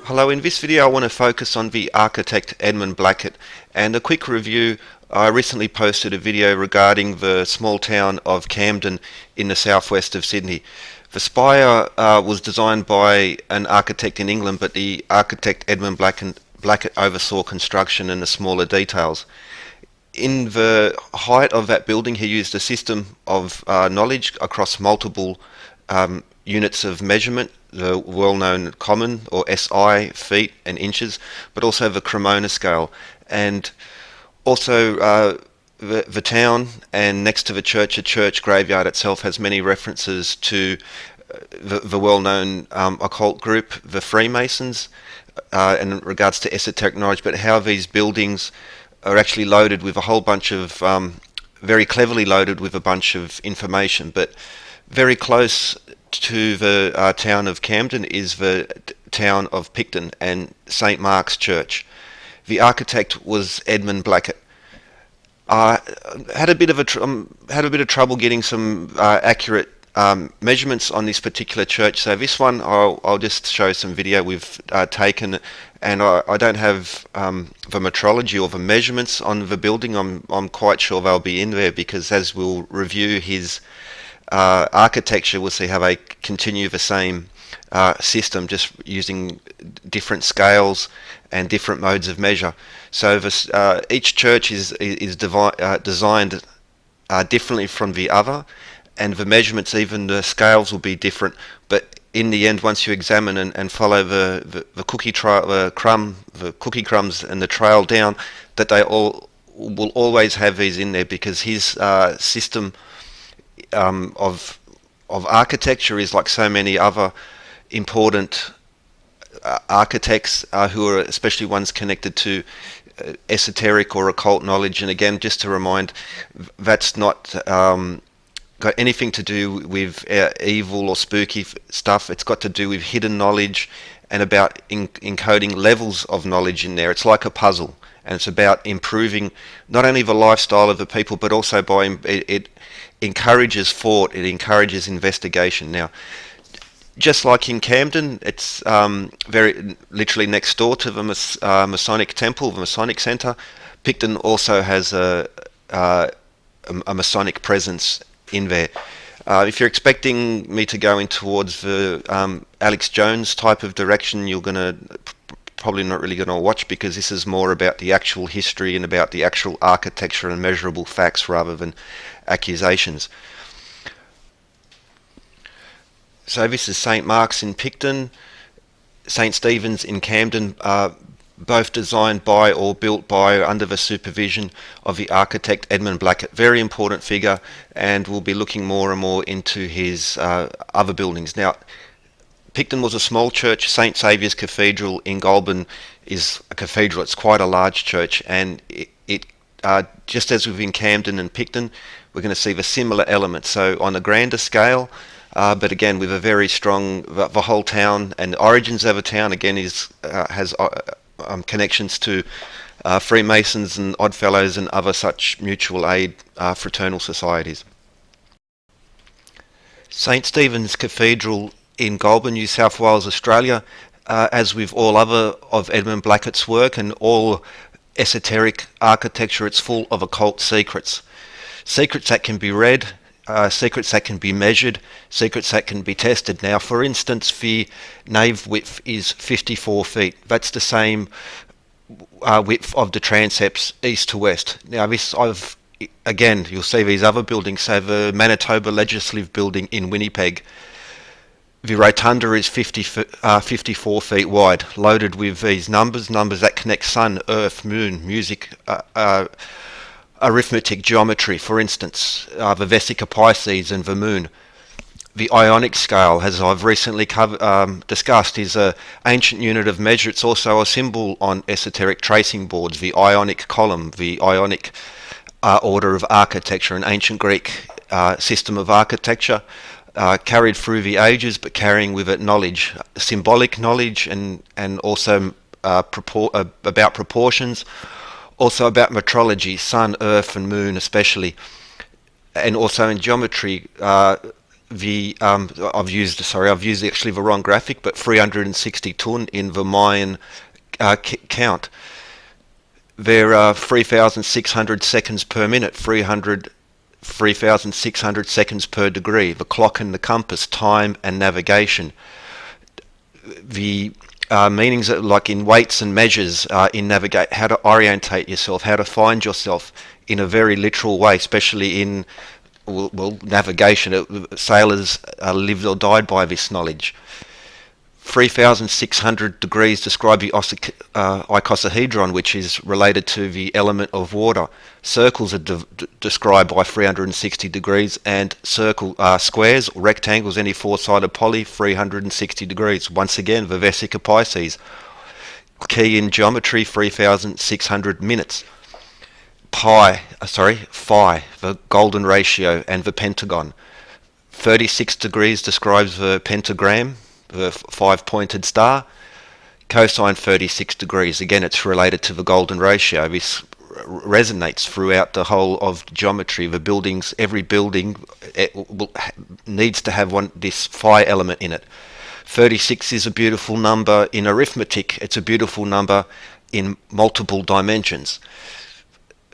Hello, in this video I want to focus on the architect Edmund Blacket, and a quick review. I recently posted a video regarding the small town of Camden in the southwest of Sydney. The spire was designed by an architect in England, but the architect Edmund Blacket oversaw construction and the smaller details. In the height of that building, he used a system of knowledge across multiple units of measurement, the well-known common or SI, feet and inches, but also the Cremona scale. And also the town and next to the church graveyard itself has many references to the well-known occult group, the Freemasons, in regards to esoteric knowledge, but how these buildings are actually loaded with a whole bunch of, very cleverly loaded with a bunch of information. But very close to the town of Camden is the town of Picton and St. Mark's Church. The architect was Edmund Blacket. Had a bit of trouble getting some accurate measurements on this particular church. So this one I'll just show some video we've taken, and I don't have the metrology or the measurements on the building. I'm quite sure they'll be in there, because as we'll review his architecture, we'll see how they continue the same system, just using different scales and different modes of measure. So this, each church is designed differently from the other, and the measurements, even the scales, will be different. But in the end, once you examine and follow the cookie crumbs and the trail down, that they all will always have these in there, because his system of architecture is like so many other important architects who are especially ones connected to esoteric or occult knowledge. And again, just to remind, that's not got anything to do with evil or spooky stuff. It's got to do with hidden knowledge and about encoding levels of knowledge in there. It's like a puzzle, and it's about improving not only the lifestyle of the people, but also by it encourages thought, it encourages investigation. Now, just like in Camden, it's very literally next door to the Masonic Temple, the Masonic Centre. Picton also has a Masonic presence in there. If you're expecting me to go in towards the Alex Jones type of direction, you're probably not really going to watch, because this is more about the actual history and about the actual architecture and measurable facts rather than accusations. So this is St. Mark's in Picton, St. Stephen's in Camden, both designed by or built by under the supervision of the architect Edmund Blacket. Very important figure, and we'll be looking more and more into his other buildings. Now, Picton was a small church. St. Saviour's Cathedral in Goulburn is a cathedral. It's quite a large church, and it just as within Camden and Picton, we're going to see the similar elements. So on a grander scale, but again with a very strong, the whole town and the origins of a town again has connections to Freemasons and Oddfellows and other such mutual aid fraternal societies. St. Stephen's Cathedral in Goulburn, New South Wales, Australia, as with all other of Edmund Blacket's work and all esoteric architecture, it's full of occult secrets. Secrets that can be read, secrets that can be measured, secrets that can be tested. Now, for instance, the nave width is 54 feet. That's the same width of the transepts east to west. Now, this again, you'll see these other buildings. So the Manitoba Legislative Building in Winnipeg, the rotunda is 54 feet wide, loaded with these numbers that connect sun, earth, moon, music, arithmetic, geometry. For instance, the Vesica Pisces and the moon. The Ionic scale, as I've recently discussed, is an ancient unit of measure. It's also a symbol on esoteric tracing boards. The Ionic column, the Ionic order of architecture, an ancient Greek system of architecture, carried through the ages, but carrying with it knowledge, symbolic knowledge, and also about proportions. Also about metrology, sun, earth and moon especially, and also in geometry, I've used actually the wrong graphic, but 360 ton in the Mayan count. There are 3,600 seconds per minute, 3,600 seconds per degree. The clock and the compass, time and navigation. The meanings like in weights and measures, in navigate, how to orientate yourself, how to find yourself in a very literal way, especially in navigation. Sailors lived or died by this knowledge. 3,600 degrees describe the icosahedron, which is related to the element of water. Circles are described by 360 degrees, and squares, rectangles, any four-sided poly, 360 degrees. Once again, the Vesica Pisces. Key in geometry, 3,600 minutes. Phi, the golden ratio, and the pentagon. 36 degrees describes the pentagram, the five-pointed star. Cosine 36 degrees. Again, it's related to the golden ratio. This resonates throughout the whole of geometry. The buildings, every building needs to have this phi element in it. 36 is a beautiful number in arithmetic. It's a beautiful number in multiple dimensions.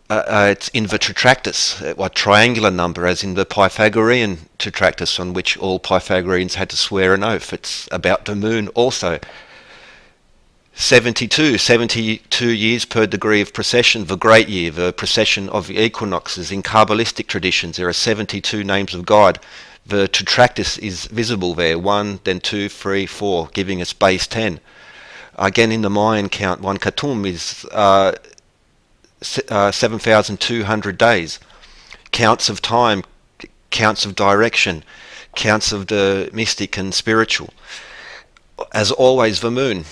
It's in the Tetractys, a triangular number, as in the Pythagorean Tetractys, on which all Pythagoreans had to swear an oath. It's about the moon also. 72 years per degree of precession, the great year, the precession of the equinoxes. In Kabbalistic traditions, there are 72 names of God. The Tetractys is visible there, 1, then 2, 3, 4, giving us base 10. Again, in the Mayan count, one Katum is 7,200 days. Counts of time, counts of direction, counts of the mystic and spiritual. As always, the moon.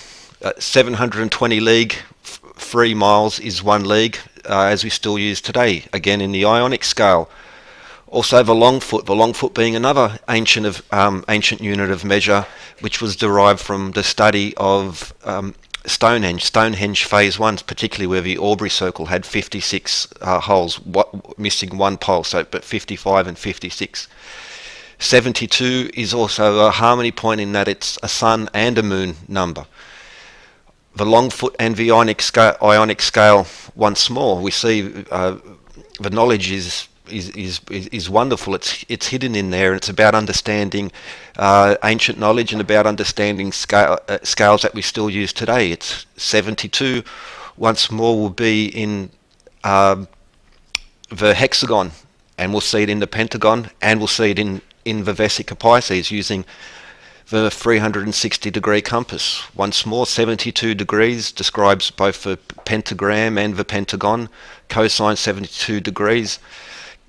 720 league, 3 miles is 1 league, as we still use today, again in the Ionic scale. Also the long foot being another ancient unit of measure, which was derived from the study of Stonehenge phase 1, particularly where the Aubrey Circle had 56 holes, missing 1 pole, but 55 and 56. 72 is also a harmony point in that it's a sun and a moon number. The long foot and the Ionic scale once more. We see the knowledge is wonderful. It's hidden in there, and it's about understanding ancient knowledge and about understanding scales that we still use today. It's 72 once more will be in the hexagon, and we'll see it in the pentagon, and we'll see it in the Vesica Pisces using the 360 degree compass. Once more, 72 degrees describes both the pentagram and the pentagon. Cosine 72 degrees.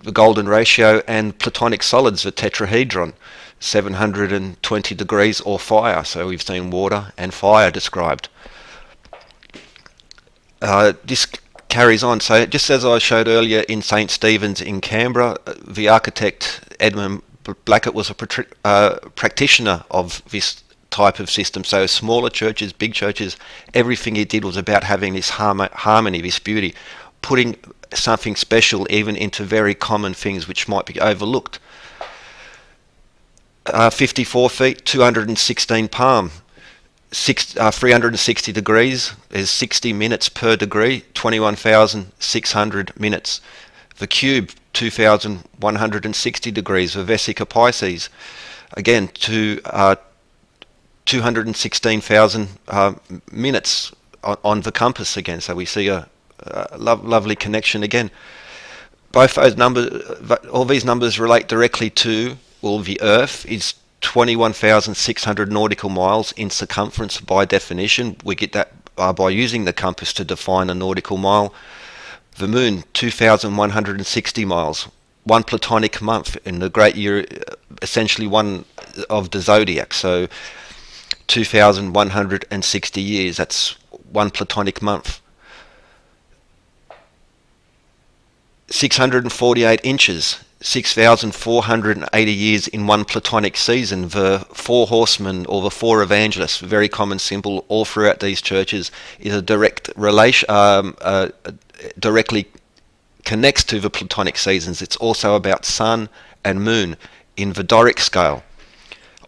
The golden ratio, and platonic solids, the tetrahedron, 720 degrees, or fire. So we've seen water and fire described. This carries on. So just as I showed earlier in St. Stephen's in Canberra, the architect Edmund Blacket was a practitioner of this type of system. So smaller churches, big churches, everything he did was about having this harmony, this beauty, putting something special even into very common things which might be overlooked. 54 feet, 216 palm, 360 degrees is 60 minutes per degree, 21,600 minutes. The cube, 2,160 degrees, the Vesica Pisces, again to 216,000 minutes on the compass again. So we see a lovely connection again. Both those numbers, all these numbers relate directly to, well, the Earth is 21,600 nautical miles in circumference by definition. We get that by using the compass to define a nautical mile. The Moon, 2,160 miles. 1 platonic month in the great year, essentially one of the zodiac. So 2,160 years, that's 1 platonic month. 648 inches, 6,480 years in 1 platonic season. The 4 horsemen, or the 4 evangelists, a very common symbol all throughout these churches, is a direct relation, directly connects to the platonic seasons. It's also about sun and moon in the Doric scale.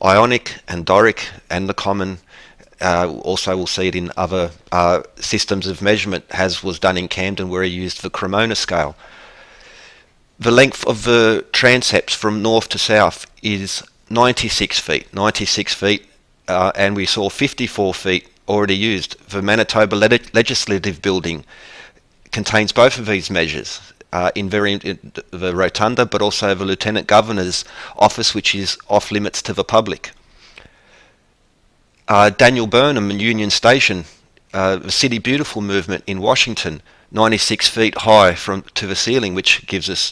Ionic and Doric and the common, also we'll see it in other systems of measurement, as was done in Camden where he used the Cremona scale. The length of the transepts from north to south is 96 feet, and we saw 54 feet already used. The Manitoba Legislative Building contains both of these measures, in the rotunda, but also the Lieutenant Governor's office, which is off limits to the public. Daniel Burnham in Union Station, the City Beautiful movement in Washington, 96 feet high to the ceiling, which gives us,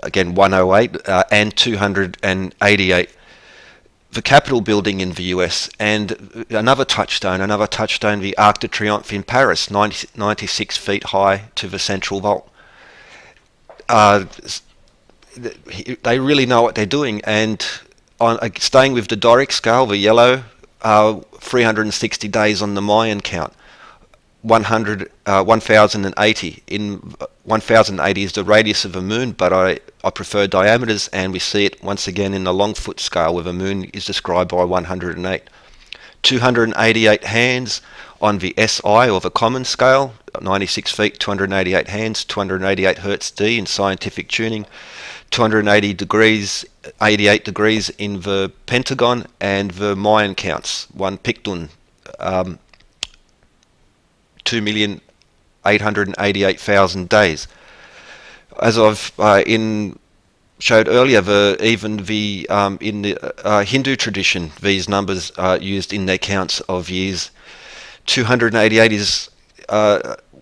again, 108 and 288. The Capitol building in the US, and another touchstone, the Arc de Triomphe in Paris, 96 feet high to the central vault. They really know what they're doing, and staying with the Doric scale, the yellow, 360 days on the Mayan count, 1080. In 1080 is the radius of a moon, but I prefer diameters, and we see it once again in the Longfoot scale, where the moon is described by 108. 288 hands on the SI, or the common scale, 96 feet, 288 hands, 288 Hertz D in scientific tuning, 280 degrees, 88 degrees in the pentagon, and the Mayan counts, 1 pictun, 2,888,000 days. As I've showed earlier, in the Hindu tradition, these numbers are used in their counts of years. 288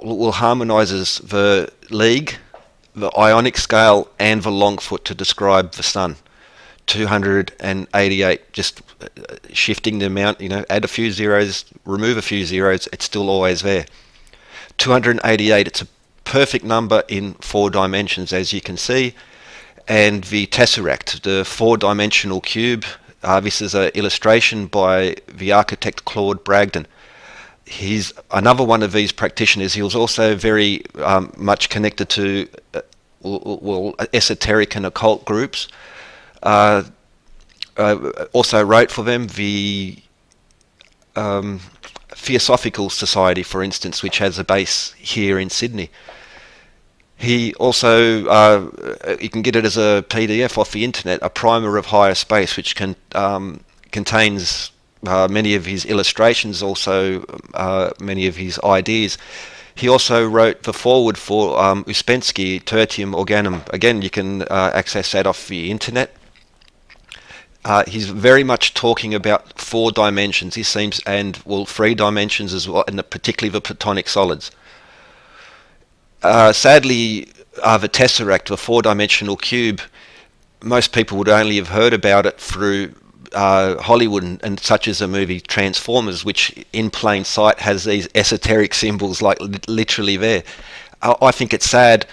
will harmonises the League, the Ionic scale, and the Longfoot to describe the Sun. 288, just shifting the amount, add a few zeros, remove a few zeros, it's still always there. 288, it's a perfect number in 4 dimensions, as you can see. And the tesseract, the 4-dimensional cube, this is an illustration by the architect Claude Bragdon. He's another one of these practitioners. He was also very much connected to esoteric and occult groups. Also wrote for them. The Theosophical Society, for instance, which has a base here in Sydney. He also, you can get it as a PDF off the internet, a primer of higher space, which contains many of his illustrations, also many of his ideas. He also wrote the foreword for Uspensky, Tertium Organum. Again, you can access that off the internet. He's very much talking about 4 dimensions, he seems, and 3 dimensions as well, and particularly the Platonic solids. Sadly, the tesseract, the 4-dimensional cube, most people would only have heard about it through Hollywood and such as the movie Transformers, which in plain sight has these esoteric symbols like literally there. I think it's sad,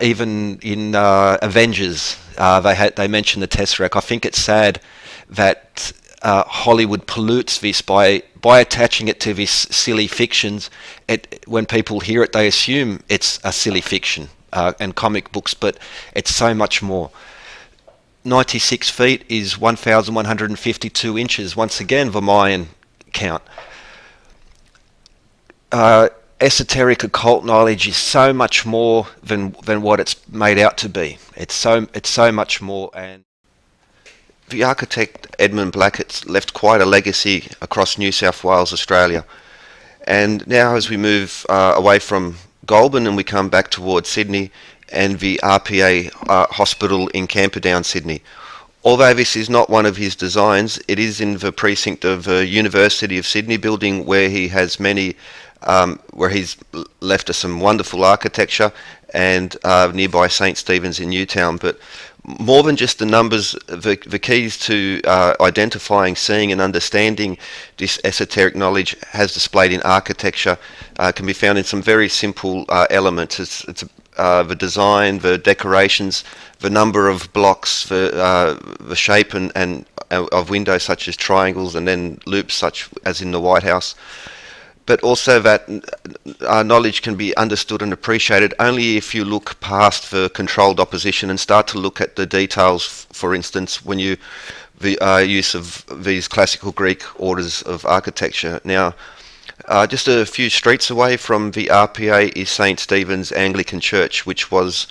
even in Avengers, they mention the tesseract. I think it's sad that Hollywood pollutes this by attaching it to these silly fictions. When people hear it, they assume it's a silly fiction and comic books, but it's so much more. 96 feet is 1,152 inches. Once again, the Mayan count. Esoteric occult knowledge is so much more than what it's made out to be. It's so much more. And the architect Edmund Blacket left quite a legacy across New South Wales, Australia. And now as we move away from Goulburn and we come back towards Sydney and the RPA hospital in Camperdown, Sydney. Although this is not one of his designs, it is in the precinct of the University of Sydney building, where he has many, where he's left us some wonderful architecture, and nearby St. Stephen's in Newtown. But more than just the numbers, the keys to identifying, seeing and understanding this esoteric knowledge has displayed in architecture can be found in some very simple elements. It's the design, the decorations, the number of blocks, the shape and of windows such as triangles, and then loops such as in the White House. but also that knowledge can be understood and appreciated only if you look past the controlled opposition and start to look at the details. For instance, when you the use of these classical Greek orders of architecture. Now, just a few streets away from the RPA is St. Stephen's Anglican Church, which was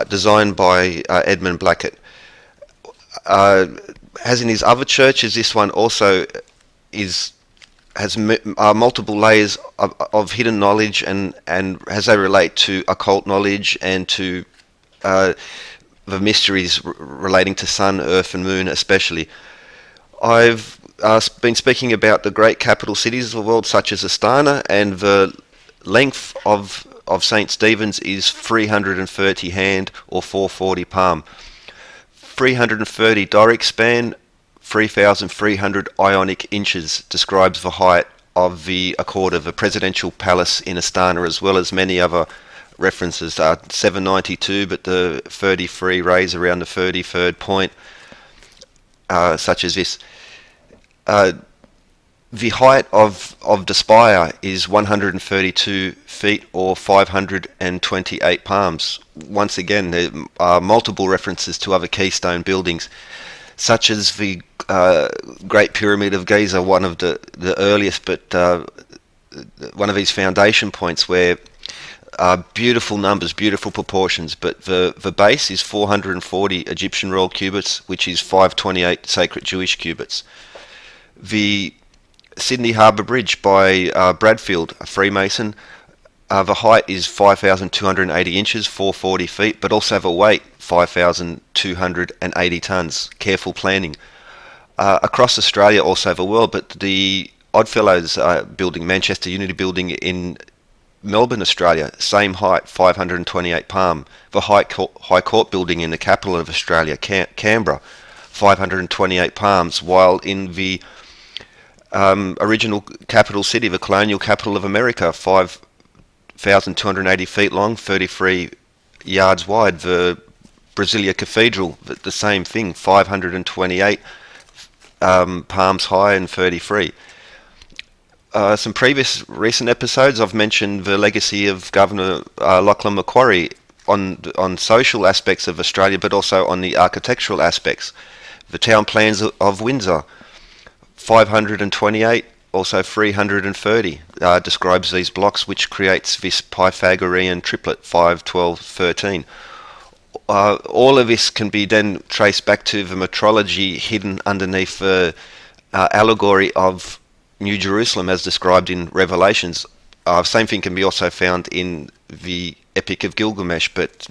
designed by Edmund Blacket. As in his other churches, this one also has multiple layers of hidden knowledge, and as they relate to occult knowledge and to the mysteries relating to sun, earth and moon especially. I've been speaking about the great capital cities of the world such as Astana, and the length of St. Stephen's is 330 hand or 440 palm. 330 Doric span, 3,300 Ionic inches describes the height of the accord of the presidential palace in Astana, as well as many other references. 792, but the 33 rays around the 33rd point, such as this. The height of the spire is 132 feet or 528 palms. Once again, there are multiple references to other keystone buildings, such as the Great Pyramid of Giza, one of the earliest, but one of these foundation points where beautiful numbers, beautiful proportions, but the base is 440 Egyptian royal cubits, which is 528 sacred Jewish cubits. The Sydney Harbour Bridge by Bradfield, a Freemason, the height is 5,280 inches, 440 feet, but also the weight, 5,280 tonnes. Careful planning. Across Australia, also the world, but the Oddfellows building, Manchester Unity building in Melbourne, Australia, same height, 528 palm. The High Court building in the capital of Australia, Canberra, 528 palms, while in the original capital city, the colonial capital of America, 5,280 feet long, 33 yards wide. The Brasilia Cathedral, the same thing, 528 palms high and 33. Some previous recent episodes I've mentioned the legacy of Governor Lachlan Macquarie on social aspects of Australia, but also on the architectural aspects. The town plans of Windsor, 528, also 330, describes these blocks, which creates this Pythagorean triplet, 5, 12, 13. All of this can be then traced back to the metrology hidden underneath the allegory of New Jerusalem as described in Revelations. Same thing can be also found in the Epic of Gilgamesh, but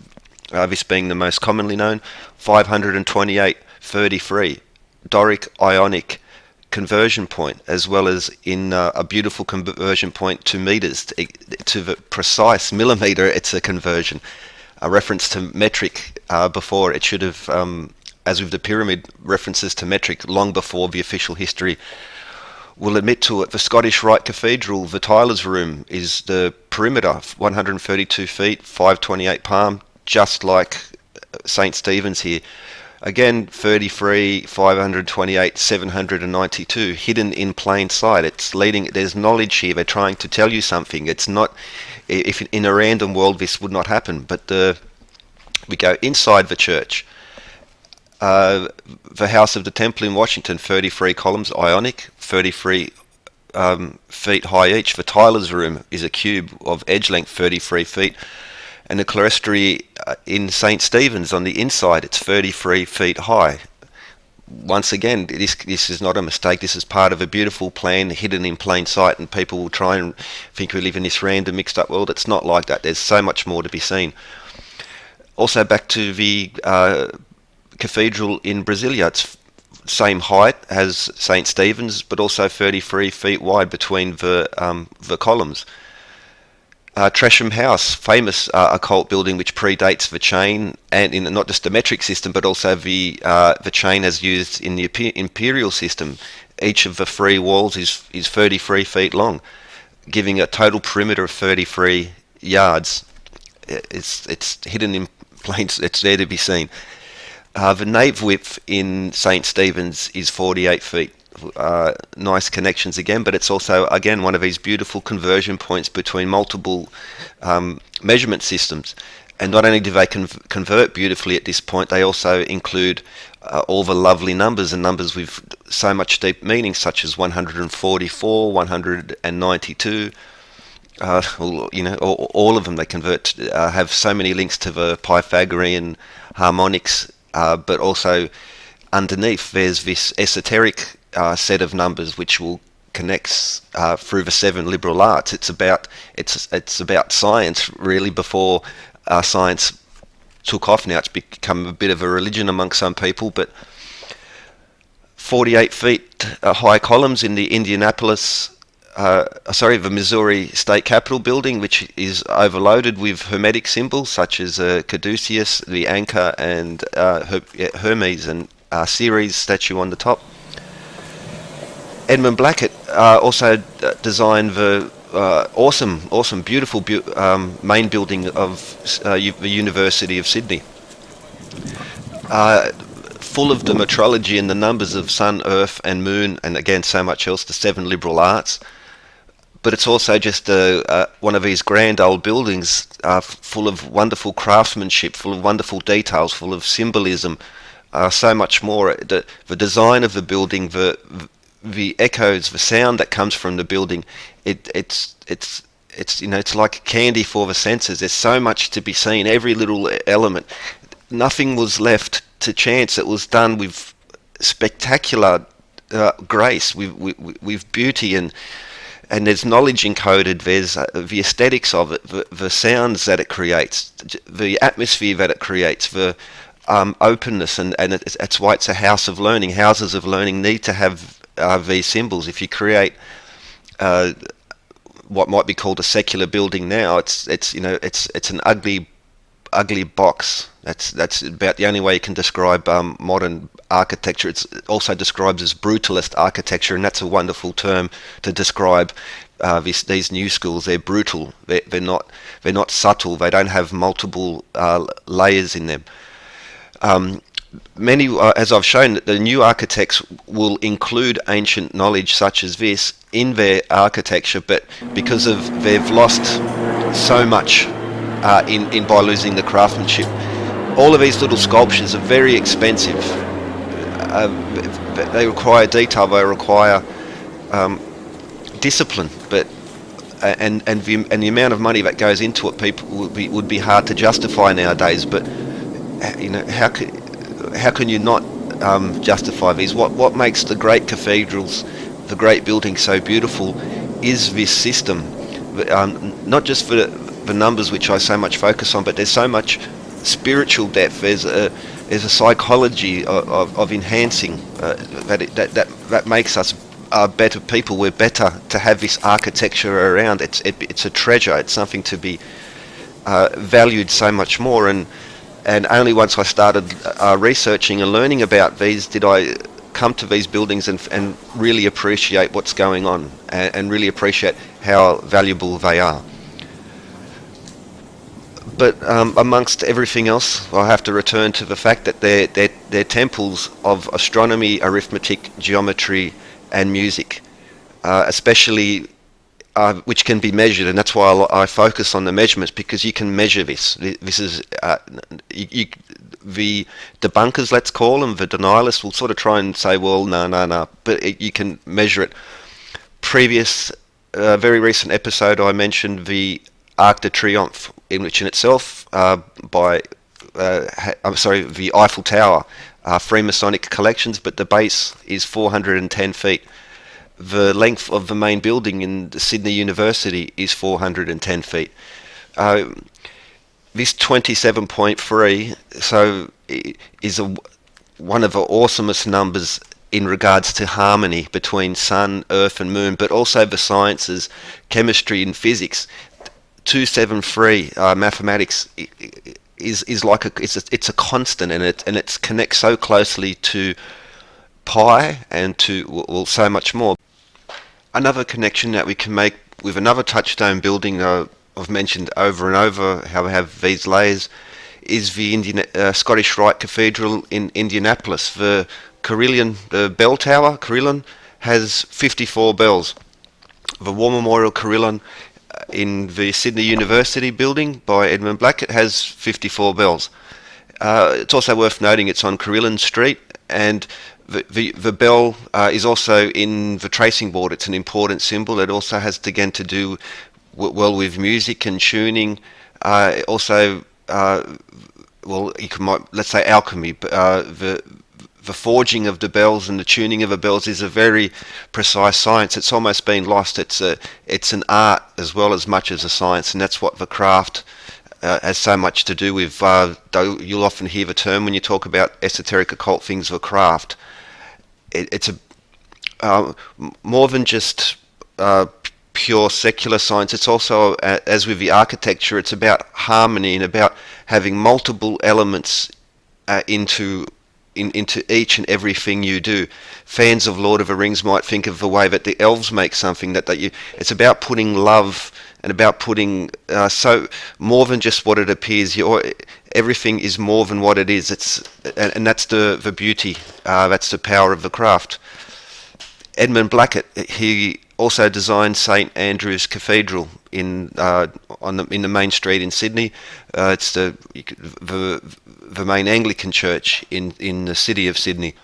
this being the most commonly known, 528, 33, Doric Ionic conversion point, as well as in a beautiful conversion point to meters, to the precise millimeter. It's a conversion, a reference to metric. Before it should have, as with the pyramid, references to metric long before the official history will admit to it. The Scottish Rite Cathedral, the Tyler's Room, is the perimeter, 132 feet, 528 palm, just like St. Stephen's here. Again, 33, 528, 792, hidden in plain sight. It's leading. There's knowledge here. They're trying to tell you something. It's not. If in a random world this would not happen. But we go inside the church. The House of the Temple in Washington, 33 columns, Ionic, 33 feet high each. The Tyler's Room is a cube of edge length, 33 feet. And the clerestory in St. Stephen's on the inside, it's 33 feet high. Once again, this is not a mistake. This is part of a beautiful plan hidden in plain sight, and people will try and think we live in this random mixed up world. It's not like that. There's so much more to be seen. Also back to the cathedral in Brasilia, it's same height as St. Stephen's, but also 33 feet wide between the columns. Tresham House, famous occult building which predates the chain, and in not just the metric system, but also the chain as used in the imperial system. Each of the three walls is 33 feet long, giving a total perimeter of 33 yards. It's hidden in plain. It's there to be seen. The nave width in St. Stephen's is 48 feet. nice connections again, but it's also again one of these beautiful conversion points between multiple measurement systems. And not only do they convert beautifully at this point, they also include all the lovely numbers and numbers with so much deep meaning, such as 144, 192. All of them they convert have so many links to the Pythagorean harmonics, but also underneath there's this esoteric set of numbers which will connects through the 7 liberal arts. It's about science really before science took off. Now it's become a bit of a religion among some people, but 48 feet high columns in the the Missouri State Capitol building, which is overloaded with hermetic symbols such as Caduceus, the anchor, and Hermes and Ceres statue on the top. Edmund Blacket also designed the awesome, beautiful main building of the University of Sydney, full of the metrology and the numbers of sun, earth and moon, and again so much else, the 7 liberal arts. But it's also just one of these grand old buildings full of wonderful craftsmanship, full of wonderful details, full of symbolism, so much more. The design of the building, the echoes, the sound that comes from the building, it's like candy for the senses. There's so much to be seen, every little element. Nothing was left to chance. It was done with spectacular grace, with beauty, and there's knowledge encoded. There's the aesthetics of it, the sounds that it creates, the atmosphere that it creates, the openness, and that's why it's a house of learning. Houses of learning need to have these symbols. If you create what might be called a secular building now, it's an ugly box. That's about the only way you can describe modern architecture. It also describes as brutalist architecture, and that's a wonderful term to describe these new schools. They're brutal. They're not subtle. They don't have multiple layers in them. Many, as I've shown, the new architects will include ancient knowledge such as this in their architecture, but because they've lost so much by losing the craftsmanship. All of these little sculptures are very expensive. They require detail. They require discipline, and the amount of money that goes into it, people would be hard to justify nowadays. But how can you not justify these? What makes the great cathedrals, the great buildings so beautiful is this system. Not just for the numbers, which I so much focus on, but there's so much spiritual depth. There's a psychology of enhancing that makes us better people. We're better to have this architecture around. It's a treasure. It's something to be valued so much more. And only once I started researching and learning about these did I come to these buildings and really appreciate what's going on, and really appreciate how valuable they are. But amongst everything else, I have to return to the fact that they're temples of astronomy, arithmetic, geometry, and music, especially which can be measured, and that's why I focus on the measurements, because you can measure this. This is the debunkers, let's call them, the denialists, will sort of try and say, well, no, but you can measure it. Very recent episode, I mentioned the Arc de Triomphe, in which in itself, the Eiffel Tower, Freemasonic collections, but the base is 410 feet. The length of the main building in the Sydney University is 410 feet. This 27.3 is one of the awesomest numbers in regards to harmony between sun, earth and moon, but also the sciences, chemistry and physics. 273 mathematics is like it's a constant, and it connects so closely to pi and to so much more. Another connection that we can make with another touchstone building I've mentioned over and over, how we have these layers, is the Scottish Rite Cathedral in Indianapolis. The Carillon, the bell tower, Carillon, has 54 bells. The War Memorial Carillon in the Sydney University building by Edmund Blacket has 54 bells. It's also worth noting it's on Carillon Street, and the bell is also in the tracing board. It's an important symbol. It also has again to do well with music and tuning. Also, well, let's say alchemy. The forging of the bells and the tuning of the bells is a very precise science. It's almost been lost. It's an art as well as much as a science, and that's what the craft has so much to do with. Though you'll often hear the term when you talk about esoteric occult things, the craft. It's more than just pure secular science. It's also, as with the architecture, it's about harmony and about having multiple elements into each and everything you do. Fans of Lord of the Rings might think of the way that the elves make something, it's about putting love and about putting so more than just what it appears. Everything is more than what it is. And that's the beauty. That's the power of the craft. Edmund Blacket, he also designed St Andrew's Cathedral in the main street in Sydney. It's the main Anglican church in the city of Sydney.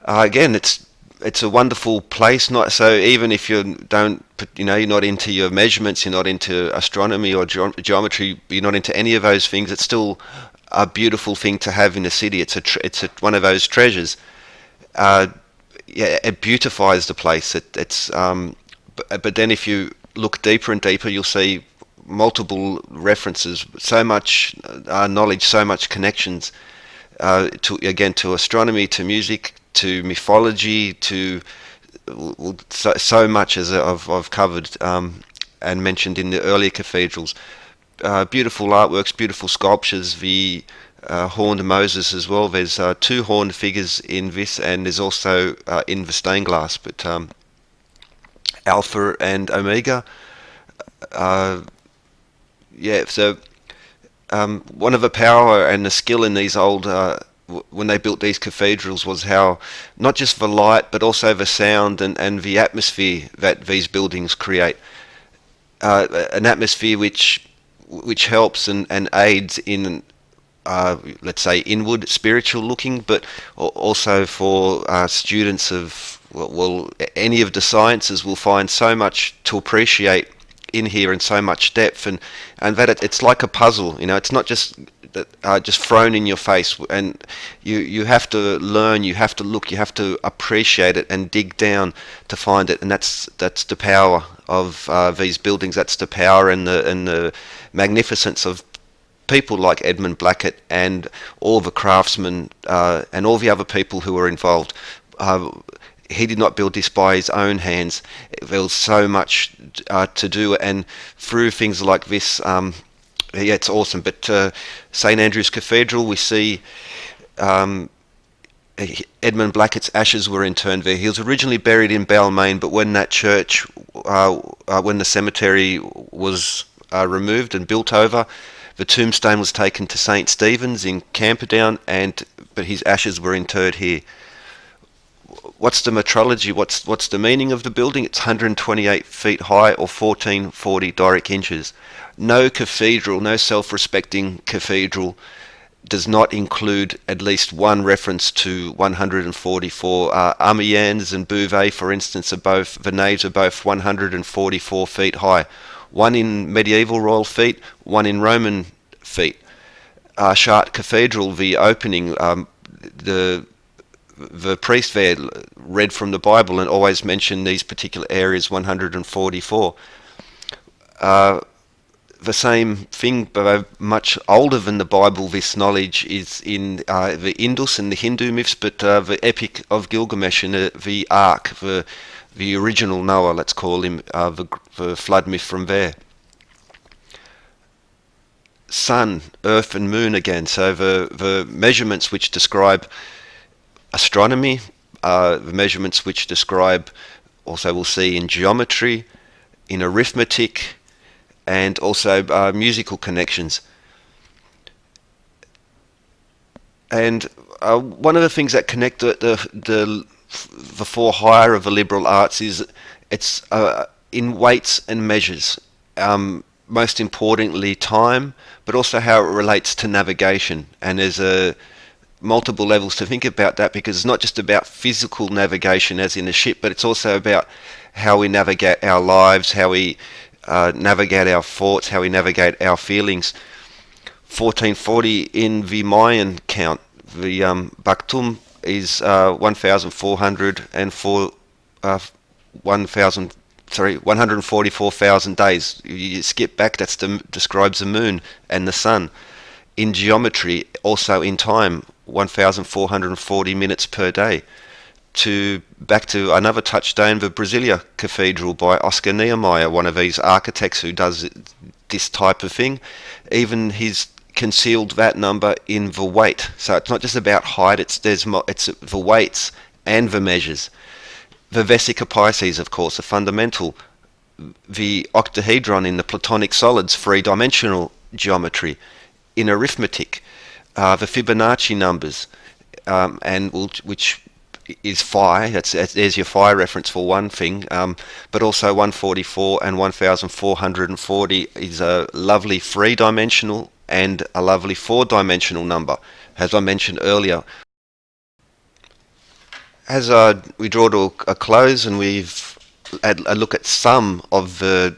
Again, it's a wonderful place. Not so even if you're not into your measurements, you're not into astronomy or geometry, you're not into any of those things. It's still a beautiful thing to have in the city. It's one of those treasures. It beautifies the place. But then if you look deeper and deeper, you'll see multiple references, so much knowledge, so much connections to astronomy, to music, to mythology, to so much as I've covered and mentioned in the earlier cathedrals. Beautiful artworks, beautiful sculptures. The horned Moses as well. There's two horned figures in this, and there's also in the stained glass. But Alpha and Omega. So one of the power and the skill in these old when they built these cathedrals was how not just the light but also the sound and the atmosphere that these buildings create. An atmosphere which helps and aids in let's say inward spiritual looking, but also for students of any of the sciences will find so much to appreciate in here and so much depth, and that it's like a puzzle. It's not just thrown in your face, and you have to learn, you have to look, you have to appreciate it and dig down to find it. And that's the power of these buildings. That's the power and the magnificence of people like Edmund Blacket and all the craftsmen and all the other people who were involved. He did not build this by his own hands. There was so much to do, and through things like this, it's awesome. But St Andrew's Cathedral, we see Edmund Blacket's ashes were interned there. He was originally buried in Balmain, but when that church, when the cemetery was removed and built over, the tombstone was taken to St Stephen's in Camden, but his ashes were interred here. What's the metrology? What's the meaning of the building? It's 128 feet high, or 1440 Doric inches. No cathedral, no self-respecting cathedral does not include at least one reference to 144. Amiens and Beauvais, for instance, the naves are both 144 feet high. One in medieval royal feet, one in Roman feet. Chartres Cathedral, the opening, the priest there read from the Bible and always mentioned these particular areas, 144. The same thing, but much older than the Bible, this knowledge is in the Indus and the Hindu myths, but the Epic of Gilgamesh and the Ark, the original Noah, let's call him, the flood myth from there. Sun, earth and moon again, so the measurements which describe astronomy, the measurements which describe, also we'll see in geometry, in arithmetic, and also musical connections. And one of the things that connect the the for hire of the liberal arts is it's in weights and measures. Most importantly, time, but also how it relates to navigation. And there's multiple levels to think about that, because it's not just about physical navigation as in a ship, but it's also about how we navigate our lives, how we navigate our thoughts, how we navigate our feelings. 1440 in the Mayan count, the Baktum is 144,000 days. You skip back, that describes the moon and the sun. In geometry, also in time, 1,440 minutes per day. Back to another touchstone, the Brasilia Cathedral by Oscar Niemeyer, one of these architects who does this type of thing. Even he's concealed that number in the weight. So it's not just about height, it's the weights and the measures. The Vesica Pisces, of course, are fundamental. The octahedron in the Platonic solids, three-dimensional geometry. In arithmetic, the Fibonacci numbers, and which is phi. There's your phi reference for one thing, but also 144 and 1,440 is a lovely three-dimensional and a lovely four-dimensional number, as I mentioned earlier. As we draw to a close, and we've had a look at some of the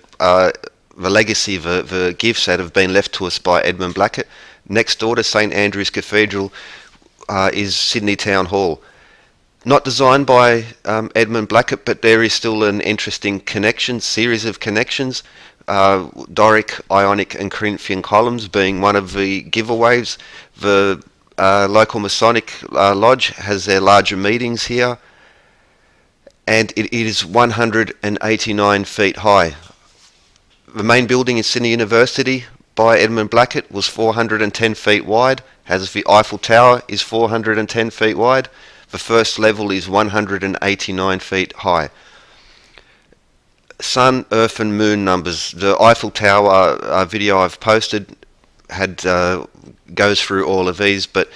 legacy, the gifts that have been left to us by Edmund Blacket. Next door to St Andrew's Cathedral is Sydney Town Hall. Not designed by Edmund Blacket, but there is still an interesting series of connections. Doric, Ionic and Corinthian columns being one of the giveaways. The local Masonic lodge has their larger meetings here, and it is 189 feet high. The main building in Sydney University by Edmund Blacket was 410 feet wide, as the Eiffel Tower is 410 feet wide. The first level is 189 feet high. Sun, Earth and Moon numbers. The Eiffel Tower video I've posted goes through all of these, but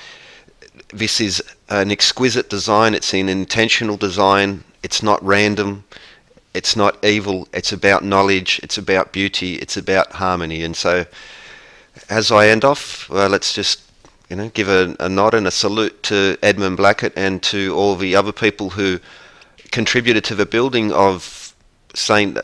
this is an exquisite design. It's an intentional design. It's not random. It's not evil. It's about knowledge. It's about beauty. It's about harmony. And so, as I end off, let's just give a nod and a salute to Edmund Blacket and to all the other people who contributed to the building of St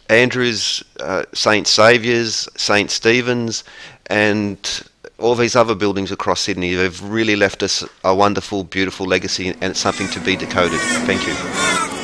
Andrew's, St Saviour's, St Stephen's, and all these other buildings across Sydney. They've really left us a wonderful, beautiful legacy, and it's something to be decoded. Thank you.